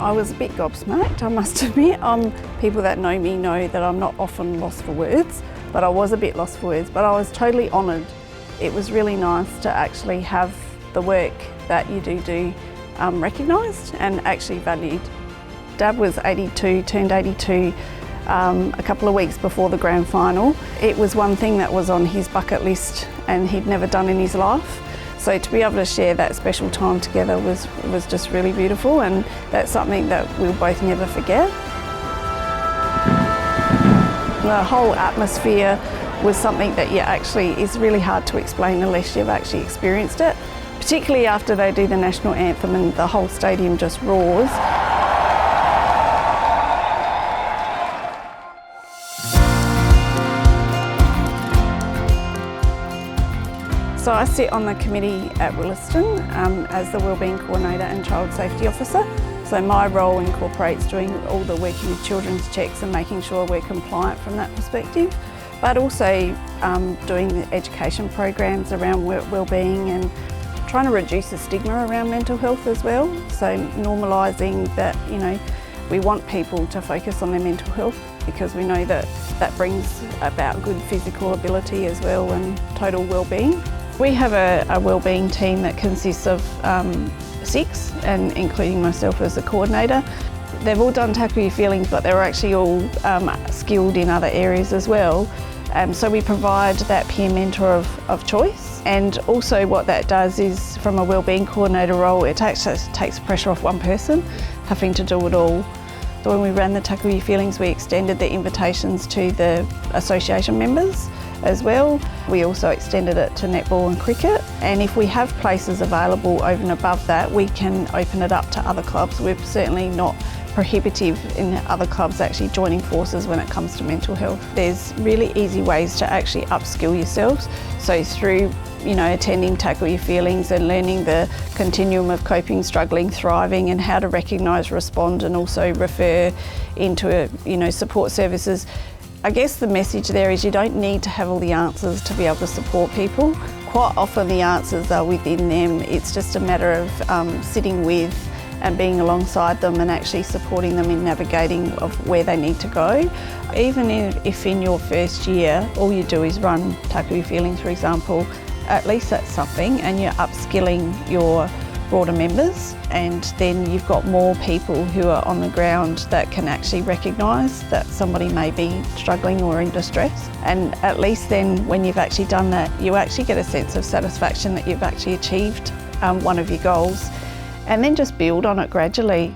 I was a bit gobsmacked, I must admit. People that know me know that I'm not often lost for words, but I was a bit lost for words, but I was totally honoured. It was really nice to actually have the work that you do recognised and actually valued. Dad was 82, turned 82 a couple of weeks before the Grand Final. It was one thing that was on his bucket list and he'd never done in his life. So to be able to share that special time together was just really beautiful, and that's something that we'll both never forget. The whole atmosphere was something that is really hard to explain unless you've actually experienced it, particularly after they do the national anthem and the whole stadium just roars. So I sit on the committee at Willaston as the Wellbeing Coordinator and Child Safety Officer. So my role incorporates doing all the working with children's checks and making sure we're compliant from that perspective, but also doing the education programs around wellbeing and trying to reduce the stigma around mental health as well. So normalising that, we want people to focus on their mental health because we know that that brings about good physical ability as well and total wellbeing. We have a wellbeing team that consists of 6, and including myself as a coordinator. They've all done Tackle Your Feelings, but they're actually all skilled in other areas as well. So we provide that peer mentor of choice, and also what that does is, from a wellbeing coordinator role, it takes pressure off one person having to do it all. So when we ran the Tackle Your Feelings, we extended the invitations to the association members as well. We also extended it to netball and cricket, and if we have places available over and above that, we can open it up to other clubs. We're certainly not prohibitive in other clubs actually joining forces when it comes to mental health. There's really easy ways to actually upskill yourselves. So through attending Tackle Your Feelings and learning the continuum of coping, struggling, thriving, and how to recognise, respond, and also refer into support services. I guess the message there is you don't need to have all the answers to be able to support people. Quite often the answers are within them. It's just a matter of sitting with and being alongside them and actually supporting them in navigating of where they need to go. Even if in your first year all you do is run Tackle Your Feelings, for example, at least that's something, and you're upskilling your broader members, and then you've got more people who are on the ground that can actually recognise that somebody may be struggling or in distress. And at least then when you've actually done that, you actually get a sense of satisfaction that you've actually achieved one of your goals, and then just build on it gradually.